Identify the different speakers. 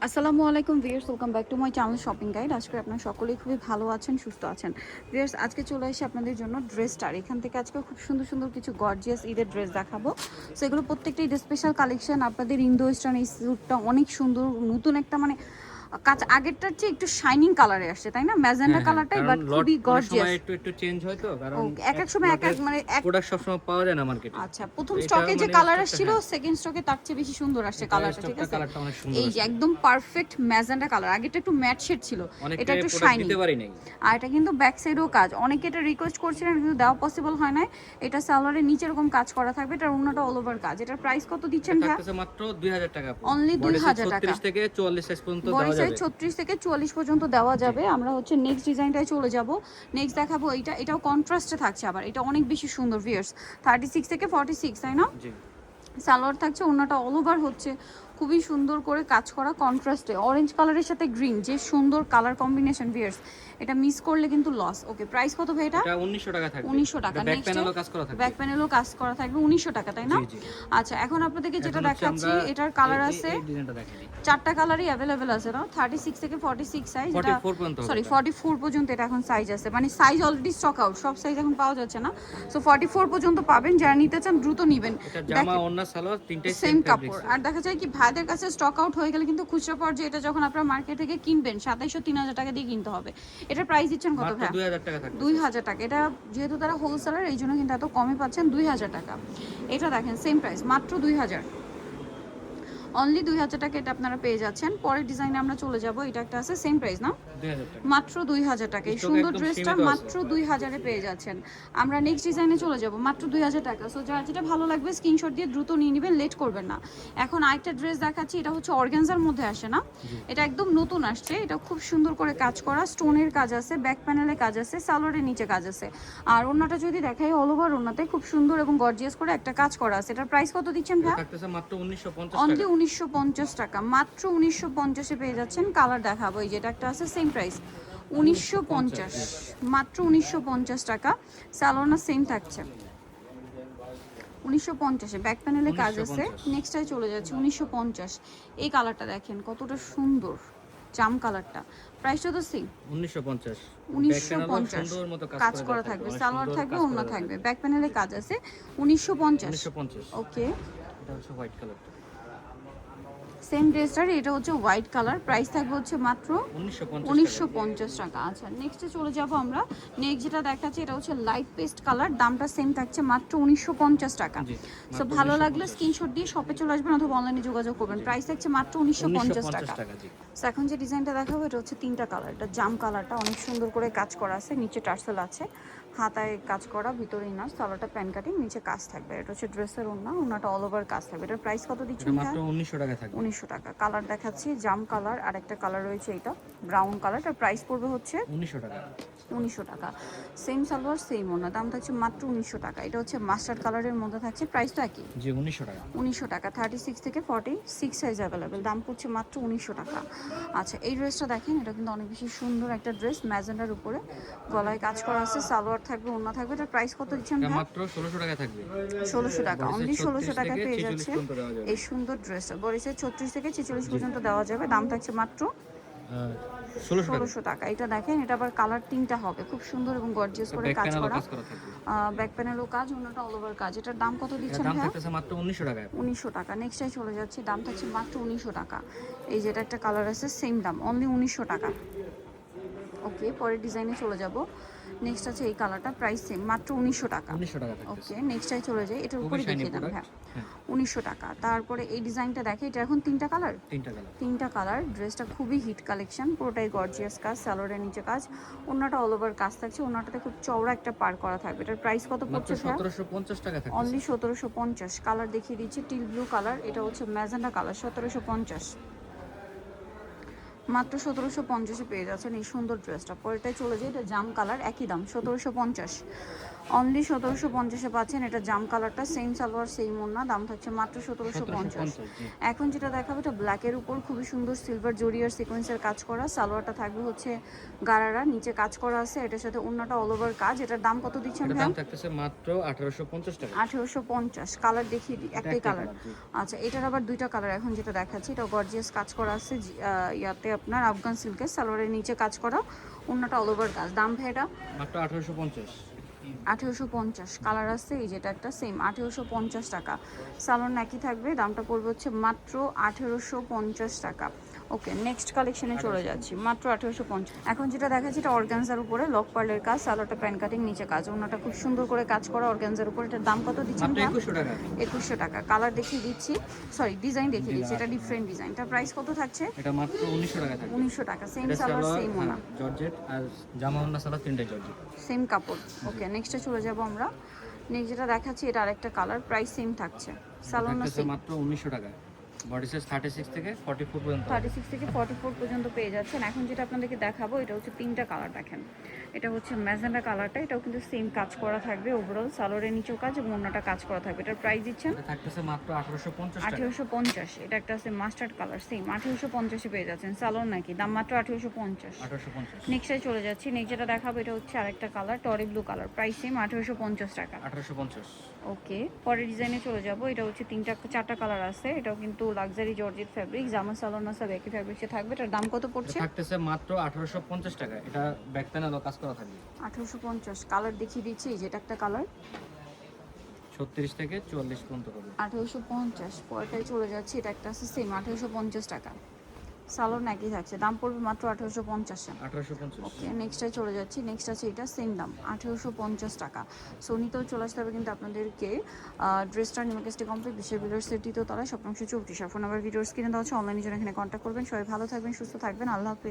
Speaker 1: আসসালামু আলাইকুম viewers, welcome back to my channel shopping guide. আজকে আপনারা সকলেই খুবই ভালো আছেন, সুস্থ আছেন। ভিউয়ার্স, আজকে চলে এসে আপনাদের জন্য ড্রেসটার এখান থেকে আজকে খুব সুন্দর সুন্দর কিছু গর্জিয়াস ঈদের ড্রেস দেখাবো। সো এগুলো প্রত্যেকটা ঈদের স্পেশাল কালেকশন। আপনাদের ইন্দো ওয়েস্টার্ন এই স্যুটটা অনেক সুন্দর, নতুন একটা কাজ আগেরটার চেয়ে একটু শাইনিং কালারে আসছে, তাই না? ম্যাজেন্ডা কালারটাই বাট খুবই গর্জিয়াস।
Speaker 2: একটু চেঞ্জ হয় তো, কারণ
Speaker 1: এক এক সময় এক এক
Speaker 2: প্রোডাক্ট সব সময় পাওয়া যায় না মার্কেটে।
Speaker 1: আচ্ছা, প্রথম স্টকে যে কালার আসছিল সেকেন্ড স্টকে তার চেয়ে বেশি সুন্দর আসছে কালারটা, ঠিক আছে? এই যে একদম পারফেক্ট ম্যাজেন্ডা কালার, আগেটা একটু ম্যাট শেড ছিল, এটা একটু শাইনি। আর এটা কিন্তু ব্যাক সাইডেও কাজ, অনেকে এটা রিকোয়েস্ট করছিলেন কিন্তু দেওয়া পসিবল হয় না। এটা সালোয়ারের নিচে এরকম কাজ করা থাকবে, এটার অন্যটা অল ওভার কাজ। এটার প্রাইস কত দিচ্ছেন ভাই?
Speaker 2: মাত্র 2000 টাকা,
Speaker 1: অনলি 2000 টাকা।
Speaker 2: 36 থেকে 44 সাইজ পর্যন্ত দেওয়া
Speaker 1: বডি
Speaker 2: যাবে।
Speaker 1: সাইজ 36 থেকে 44 পর্যন্ত দেওয়া যাবে। আমরা হচ্ছে নেক্সট ডিজাইনটায় চলে যাব। নেক্সট দেখাবো এটাও কন্ট্রাস্টে থাকছে, আবার এটা অনেক বেশি সুন্দর ভিউয়ার্স। 36 থেকে 46, তাই না?
Speaker 2: জি।
Speaker 1: সালোয়ার থাকছে, ওন্নাটা অল ওভার হচ্ছে খুবই সুন্দর করে কাজ করা কন্ট্রাস্টে। অরেঞ্জ কালারের সাথে গ্রিন, যে সুন্দর কালার কম্বিনেশন ভিউয়ার্স, এটা মিস করলে কিন্তু লস। ওকে, প্রাইস কত ভাই এটা?
Speaker 2: এটা 1900 টাকা থাকবে।
Speaker 1: 1900 টাকা।
Speaker 2: ব্যাক প্যানেলও কাজ করা থাকবে।
Speaker 1: ব্যাক প্যানেলও কাজ করা থাকবে 1900 টাকা, তাই না?
Speaker 2: জি জি।
Speaker 1: আচ্ছা, এখন আপনাদেরকে যেটা দেখাচ্ছি এটার কালার আছে,
Speaker 2: এই ডিজাইনটা দেখাই।
Speaker 1: চারটা কালারই अवेलेबल আছে না? 36 থেকে 46 সাইজ, এটা 44 পর্যন্ত এটা এখন সাইজ আছে। মানে সাইজ অলরেডি স্টক আউট, সব সাইজ এখন পাওয়া যাচ্ছে না। সো 44 পর্যন্ত পাবেন, যারা নিতে চান দ্রুত নেবেন।
Speaker 2: এটা জামা ওন্না সালোয়ার তিনটাই
Speaker 1: সেম কাপড়। আর দেখা যায় কি, ভাইদের কাছে স্টক আউট হয়ে গেলে কিন্তু খুচরা পর্যায়ে এটা যখন আপনারা মার্কেট থেকে কিনবেন 2700-3000 টাকা দিয়ে কিনতে হবে। এটার প্রাইস দিচ্ছেন কত ভাই?
Speaker 2: 2000 টাকা থাকবে।
Speaker 1: 2000 টাকা। এটা যেহেতু তারা হোলসেলার, এই জন্য কিন্তু এত কমে পাচ্ছেন, 2000 টাকা। এটা দেখেন সেম প্রাইস, মাত্র 2000, অনলি 2000 টাকা এটা আপনারা পেয়ে যাচ্ছেন। পরের ডিজাইনে আমরা চলে যাব। এটা একটা আছে সেম প্রাইস না?
Speaker 2: 2000 টাকা,
Speaker 1: মাত্র 2000 টাকা। এই সুন্দর ড্রেসটা মাত্র 2000 এ পেয়ে যাচ্ছেন। আমরা নেক্সট ডিজাইনে চলে যাব, মাত্র 2000 টাকা। সো যার যেটা ভালো লাগবে স্ক্রিনশট দিয়ে দ্রুত নিয়ে নেবেন, লেট করবেন না। এখন আরেকটা ড্রেস দেখাচ্ছি, এটা হচ্ছে অর্গানজার মধ্যে আসে না? এটা একদম নতুন আসছে। এটা খুব সুন্দর করে কাজ করা, স্টোনের কাজ আছে, ব্যাক প্যানেলে কাজ আছে, সালোয়ারের নিচে কাজ আছে। আর ওন্নাটা যদি দেখাই, অল ওভার ওন্নাতে খুব সুন্দর এবং গর্জিয়াস করে একটা কাজ করা আছে। এটার প্রাইস কত দিচ্ছেন ভাই?
Speaker 2: থাকতেছে মাত্র 1950 টাকা।
Speaker 1: অনলি 1950 টাকা, মাত্র 1950 এ পেয়ে যাচ্ছেন। কালার দেখাবো, এই যেটা একটা আছে সেম প্রাইস 1950, মাত্র 1950 টাকা। সালোনা সেম থাকছে 1950 এ, ব্যাক প্যানেলে কাজ আছে। নেক্সটটাই চলে যাচ্ছে 1950। এই কালারটা দেখেন কতটা সুন্দর, জাম কালারটা। প্রাইসটা তো সেম
Speaker 2: 1950।
Speaker 1: 1950 কাজ করা থাকবে, সালোয়ার থাকবে, ওন্না থাকবে, ব্যাক প্যানেলে কাজ আছে 1950। ওকে,
Speaker 2: এটা হচ্ছে হোয়াইট কালার।
Speaker 1: সেম ড্রেসটার এটা হচ্ছে হোয়াইট কালার, প্রাইস থাকবে হচ্ছে মাত্র 1950 টাকা। আচ্ছা, নেক্সটে চলে যাব আমরা। নেক্সট যেটা দেখাচ্ছি এটা হচ্ছে লাইট পেস্ট কালার, দামটা সেম থাকছে মাত্র 1950 টাকা। সো ভালো লাগলে স্ক্রিনশট দিয়ে শপে চলে আসবেন অথবা অনলাইনে যোগাযোগ করবেন। প্রাইস থাকছে মাত্র 1950 টাকা। সো এখন যে ডিজাইনটা দেখাবো এটা হচ্ছে তিনটা কালার। এটা জাম কালারটা অনেক সুন্দর করে কাজ করা আছে, নিচে টার্সেল আছে, হাতায় কাজ করা, ভিতরে ইনার, সালোয়ারটা প্যান কাটিং, নিচে কাজ থাকবে। এটা হচ্ছে ড্রেসের ওন্নাটা অল ওভার কাজ থাকবে। এটার প্রাইস কত দিচ্ছেন?
Speaker 2: মাত্র 1900 টাকা থাকবে।
Speaker 1: 1900 টাকা। কালার দেখাচ্ছি, জাম কালার, আর একটা কালার রয়েছে এটা ব্রাউন কালার। এটার প্রাইস পড়বে হচ্ছে
Speaker 2: 1900 টাকা।
Speaker 1: 1900 টাকা। সেম সালোয়ার সেম ওন্না, দাম থাকছে মাত্র 1900 টাকা। এটা হচ্ছে মাস্টার্ড কালারের মধ্যে থাকছে, প্রাইস তো একই,
Speaker 2: জি 1900 টাকা।
Speaker 1: 1900 টাকা। 36 থেকে 46 সাইজ অ্যাভেলেবেল, দাম পড়ছে মাত্র 1900 টাকা। আচ্ছা, এই ড্রেসটা দেখেন, এটা কিন্তু অনেক বেশি সুন্দর একটা ড্রেস, ম্যাজেন্ডার উপরে গলায় কাজ করা আছে, সালোয়ার থাকবে, ওন্না থাকবে। এটার প্রাইস কত দিচ্ছেন ভাই?
Speaker 2: মাত্র 1600 টাকা থাকবে।
Speaker 1: 1600 টাকা, অনলি 1600 টাকা পেয়ে যাচ্ছে এই সুন্দর ড্রেসটা। বডিতে 36 থেকে 46 পর্যন্ত দেওয়া যাবে, দাম থাকছে মাত্র 1600 টাকা। এটা দেখেন, এটা আবার কালার তিনটা হবে, খুব সুন্দর এবং গর্জিয়াস করে কাজ করা, ব্যাক প্যানেলও কাজ, ওন্নাটা অল ওভার কাজ। এটার দাম কত দিচ্ছেন ভাই?
Speaker 2: মাত্র 1900 টাকা।
Speaker 1: 1900 টাকা। নেক্সটটাই চলে যাচ্ছে, দাম থাকছে মাত্র 1900 টাকা। এই যেটা একটা কালার আছে সেম দাম, অনলি 1900 টাকা। ওকে, পরের ডিজাইনে চলে যাব। নেক্সট আছে এই কালারটা, প্রাইস সেম, মাত্র 1900 টাকা।
Speaker 2: 1900 টাকা।
Speaker 1: ওকে, নেক্সটটাই চলে যাই, এটার উপরে দেখিয়ে দেন হ্যাঁ, 1900 টাকা। তারপরে এই ডিজাইনটা দেখে, এটা এখন তিনটা কালার। ড্রেসটা খুবই হিট কালেকশন, পুরোটাই গর্জিয়াস কাজ, সালোয়ারের নিচে কাজ, ওন্নাটা অল ওভার কাজ থাকছে, ওন্নাটাতে খুব চওড়া একটা পার করা থাকবে। এটার প্রাইস কত পড়ছে?
Speaker 2: 1750 টাকা থাকবে,
Speaker 1: অনলি 1750। কালার দেখিয়ে দিচ্ছি, টিল ব্লু কালার, এটা হচ্ছে ম্যাজেন্ডা কালার, 1750, মাত্র 1750 পেয়ে যাচ্ছেন এই সুন্দর ড্রেসটা। পরেরটাই চলে যায়, এটা জাম কালার, একই দাম 1750। অনলি 1750-এ পাচ্ছেন। এটা জাম কালারটা, সেম সালোয়ার সেম ওড়না, দাম থাকছে মাত্র 1750।
Speaker 2: 1750 জি।
Speaker 1: এখন যেটা দেখাবো এটা ব্ল্যাকের উপর খুবই সুন্দর সিলভার জরি আর সিকোয়েন্সের কাজ করা। সালোয়ারটা থাকবে হচ্ছে গারারা, নিচে কাজ করা আছে, এটার সাথে ওড়নাটা অল ওভার কাজ। এটার দাম কত দিচ্ছেন
Speaker 2: এটার
Speaker 1: ভাই?
Speaker 2: দাম থাকতেছে মাত্র 1850 টাকা।
Speaker 1: 1850। কালার দেখিয়ে দিই, একটাই
Speaker 2: একটাই
Speaker 1: কালার।
Speaker 2: কালার, জি।
Speaker 1: আচ্ছা, এটার আবার দুইটা কালার এখন যেটা দেখাচ্ছি, এটা গর্জিয়াস কাজ করা আছে ইয়াতে আপনার আফগান সিল্কের, সালোয়ারের নিচে কাজ করা, ওড়নাটা অল ওভার কাজ। দাম ভাই এটা
Speaker 2: মাত্র 1850।
Speaker 1: 1850। কালার আছে এই যেটা একটা সেম 1850 টাকা। সালোয়ার একই থাকবে, দামটা পড়বে হচ্ছে মাত্র 1850 টাকা। ওকে, নেক্সট কালেকশনে চলে যাচ্ছি। মাত্র 1850। এখন যেটা দেখাচ্ছি এটা অর্গানজার উপরে লক পার্লের কাজ, সালোয়ারটা প্যান কাটিং, নিচে কাজ, ওড়নাটা খুব সুন্দর করে কাজ করা অর্গানজার উপরে। এটার দাম কত দিচ্ছেন?
Speaker 2: মাত্র 2100 টাকা।
Speaker 1: 2100 টাকা। কালার দেখিয়ে দিচ্ছি, সরি ডিজাইন দেখিয়ে দিচ্ছি, এটা ডিফারেন্ট ডিজাইন। এটা প্রাইস কত থাকছে?
Speaker 2: এটা মাত্র 1900 টাকা থাকবে।
Speaker 1: 1900 টাকা। সেম
Speaker 2: এটা
Speaker 1: সালোয়ার
Speaker 2: সালোয়ার,
Speaker 1: সেম ওড়না,
Speaker 2: জর্জেট, আর জামা ওড়না সালোয়ার তিনটাই জর্জেট।
Speaker 1: সেম কাপড়। ওকে, নেক্সটে চলে যাব আমরা। নেক্সট যেটা দেখাচ্ছি এটা আরেকটা কালার, প্রাইস সেম থাকছে। সালোয়ার না
Speaker 2: থাকতেছে
Speaker 1: সেম?
Speaker 2: মাত্র 1900 টাকা। বডি সাইজ 36 থেকে 44 পর্যন্ত।
Speaker 1: 36 থেকে 44 পর্যন্ত পেয়ে যাচ্ছেন। এখন যেটা আপনাদেরকে দেখাবো এটা হচ্ছে তিনটা কালার। দেখেন, এটা হচ্ছে ম্যাজেন্ডা কালারটা, এটাও কিন্তু সেম কাজ করা থাকবে, ওভারঅল সালোয়ারের নিচেও কাজ এবং ওড়নাটা কাজ করা থাকবে। এটার প্রাইস দিচ্ছেন
Speaker 2: এটা থাকতেছে মাত্র 1850 টাকা।
Speaker 1: 1850। এটা একটা আছে মাস্টার্ড কালার, সেম 1850-এ পেয়ে যাচ্ছেন। সালোয়ার নাকি, দাম মাত্র 1850।
Speaker 2: 1850।
Speaker 1: নেক্সটে চলে যাচ্ছি। নেক্সট যেটা দেখাবো এটা হচ্ছে আরেকটা কালার, টরি ব্লু কালার, প্রাইস সেম 1850 টাকা।
Speaker 2: 1850।
Speaker 1: ওকে, পরের ডিজাইনে চলে যাব। এটা হচ্ছে চারটা কালার আছে, এটাও কিন্তু লাক্সারি জর্জেট ফ্যাব্রিক, জামা সালোয়ার সব একই ফ্যাব্রিক্সে থাকবে। এটার দাম কত পড়ছে?
Speaker 2: এটা থাকতেছে মাত্র 1850 টাকা। এটা ব্যাক প্যানেল কাজ করা থাকবে।
Speaker 1: 1850। কালার দেখিয়ে দিচ্ছি, যেটা একটা কালার
Speaker 2: 36 থেকে 44 পর্যন্ত হবে।
Speaker 1: 1850। পরেরটায় চলে যাচ্ছে, এটা একটা আছে সেম 1850 টাকা। সালোয়ার একই থাকছে, দাম পড়বে মাত্র 1850-এ।
Speaker 2: 1850।
Speaker 1: ওকে, নেক্সটটায় চলে যাচ্ছি। নেক্সট আছে এটা সেম দাম 1850 টাকা। সো নিতেও চলে আসতে হবে কিন্তু আপনাদেরকে ড্রেসটা নিমাকেস্টে কমপ্লিট বিশ্বের বিল্ডার সিটিতে তলায়, শতাংশ 34। ফোন নাম্বার ভিডিওস কিনে দেওয়া হচ্ছে, অনলাইনে জন্য এখানে কন্ট্যাক্ট করবেন। সবাই ভালো থাকবেন, সুস্থ থাকবেন, আল্লাহ হাফেজ।